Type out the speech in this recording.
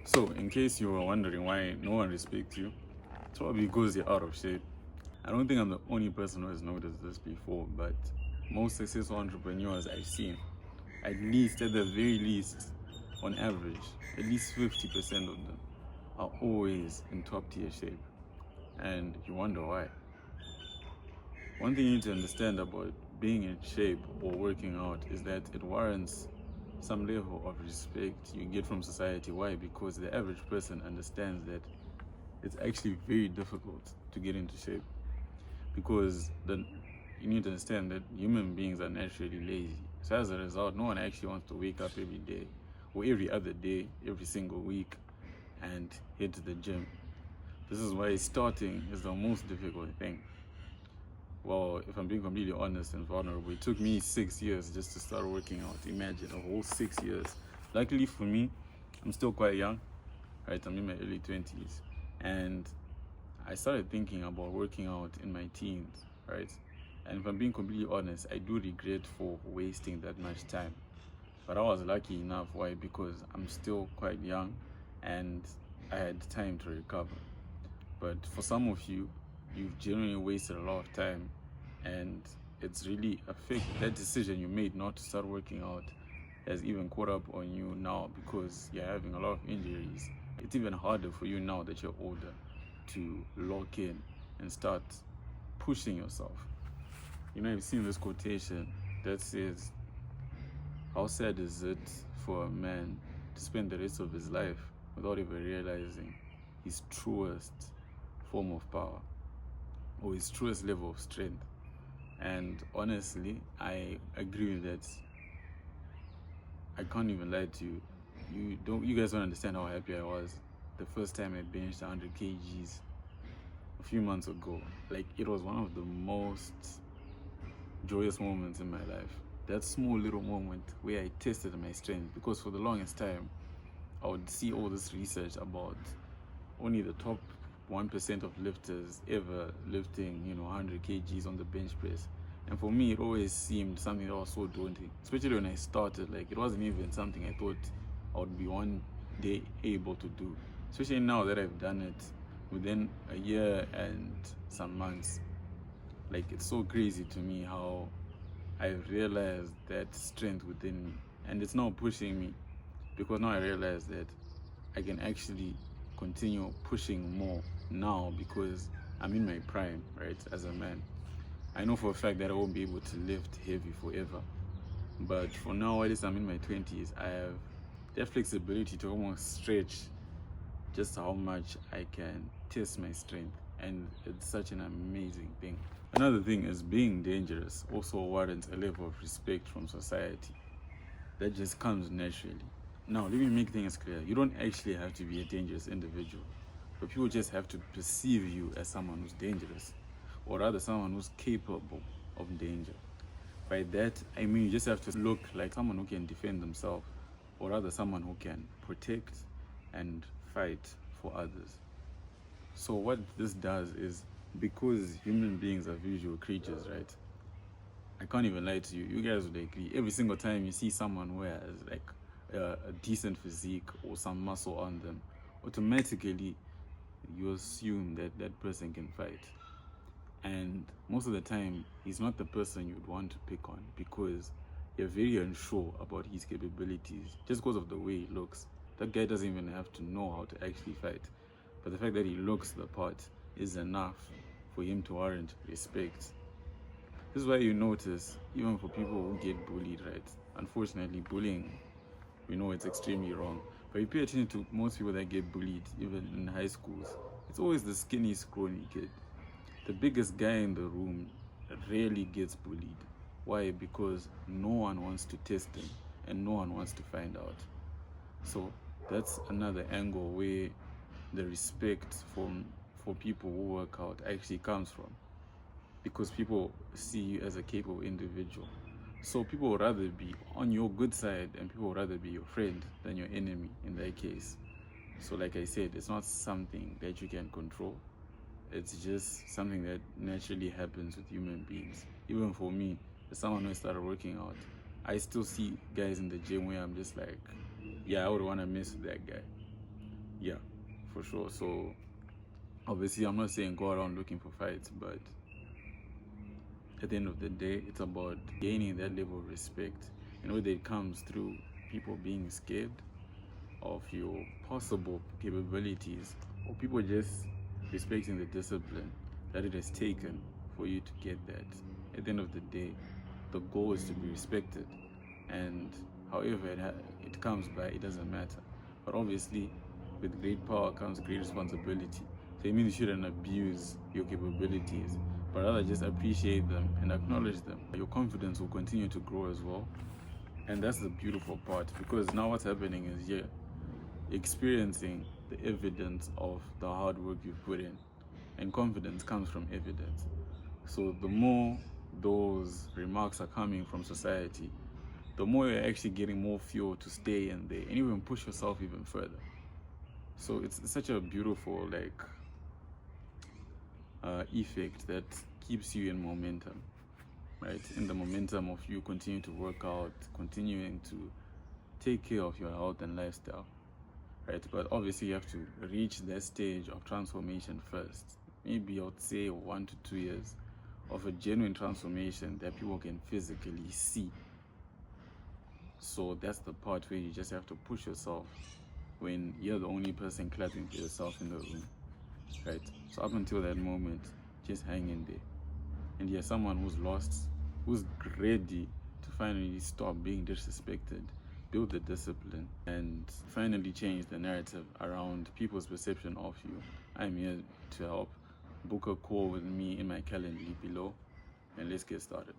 So, in case you were wondering why no one respects you, it's probably because you're out of shape. I don't think I'm the only person who has noticed this before, but most successful entrepreneurs I've seen, at the very least, on average, at least 50% of them are always in top tier shape. And you wonder why. One thing you need to understand about being in shape or working out is that it warrants some level of respect you get from society. Why? Because the average person understands that it's actually very difficult to get into shape because you need to understand that human beings are naturally lazy. So as a result, no one actually wants to wake up every day or every other day, every single week and head to the gym. This is why starting is the most difficult thing. Well, if I'm being completely honest and vulnerable, it took me 6 years just to start working out. Imagine a whole 6 years. Luckily for me, I'm still quite young, right? I'm in my early 20s. And I started thinking about working out in my teens, right? And if I'm being completely honest, I do regret for wasting that much time. But I was lucky enough. Why? Because I'm still quite young and I had time to recover. But for some of you, you've genuinely wasted a lot of time and it's really affected. That decision you made not to start working out has even caught up on you now because you're having a lot of injuries. It's even harder for you now that you're older to lock in and start pushing yourself. You know, I've seen this quotation that says, how sad is it for a man to spend the rest of his life without even realizing his truest form of power or his truest level of strength? And honestly, I agree with that. I can't even lie to you. You guys don't understand how happy I was the first time I benched 100 kgs a few months ago. Like, it was one of the most joyous moments in my life. That small little moment where I tested my strength, because for the longest time I would see all this research about only the top 1% of lifters ever lifting 100 kgs on the bench press. And for me, it always seemed something that was so daunting, especially when I started. Like, it wasn't even something I thought I would be one day able to do, especially now that I've done it within a year and some months. Like, it's so crazy to me how I've realized that strength within me, and it's now pushing me, because now I realize that I can actually continue pushing more now because I'm in my prime, right, as a man. I know for a fact that I won't be able to lift heavy forever, but for now, at least I'm in my 20s, I have that flexibility to almost stretch just how much I can test my strength, and it's such an amazing thing. Another thing is, being dangerous also warrants a level of respect from society that just comes naturally. Now, let me make things clear. You don't actually have to be a dangerous individual, but people just have to perceive you as someone who's dangerous, or rather someone who's capable of danger. By that, I mean you just have to look like someone who can defend themselves, or rather someone who can protect and fight for others. So what this does is, because human beings are visual creatures, right? I can't even lie to you. You guys would agree. Every single time you see someone who has like a decent physique or some muscle on them, automatically you assume that that person can fight. And most of the time, he's not the person you'd want to pick on because you're very unsure about his capabilities just because of the way he looks. That guy doesn't even have to know how to actually fight. But the fact that he looks the part is enough for him to warrant respect. This is why you notice, even for people who get bullied, right? Unfortunately, bullying, we know it's extremely wrong. But you pay attention to most people that get bullied, even in high schools, it's always the skinny, scrawny kid. The biggest guy in the room rarely gets bullied. Why? Because no one wants to test them and no one wants to find out. So that's another angle where the respect for people who work out actually comes from, because people see you as a capable individual. So people would rather be on your good side and people would rather be your friend than your enemy in that case. So like I said, it's not something that you can control. It's just something that naturally happens with human beings. Even for me, as someone who started working out, I still see guys in the gym where I'm just like, yeah, I would want to mess with that guy. yeah, for sure. So obviously I'm not saying go around looking for fights, but at the end of the day, it's about gaining that level of respect. And whether it comes through people being scared of your possible capabilities, or people just respecting the discipline that it has taken for you to get that. At the end of the day, the goal is to be respected, and however it comes by, it doesn't matter. But obviously, with great power comes great responsibility. So it means you shouldn't abuse your capabilities, but rather just appreciate them and acknowledge them. Your confidence will continue to grow as well. And that's the beautiful part, because now what's happening is you're experiencing the evidence of the hard work you've put in. And confidence comes from evidence. So the more those remarks are coming from society, the more you're actually getting more fuel to stay in there and even push yourself even further. So it's such a beautiful effect that keeps you in momentum, right? In the momentum of you continuing to work out, continuing to take care of your health and lifestyle, right? But obviously you have to reach that stage of transformation first. Maybe I would say 1 to 2 years of a genuine transformation that people can physically see. So that's the part where you just have to push yourself when you're the only person clapping for yourself in the room, right? So up until that moment, just hang in there. And you're someone who's lost, who's ready to finally stop being disrespected, build the discipline, and finally change the narrative around people's perception of you. I'm here to help. Book a call with me in my calendar below, and let's get started.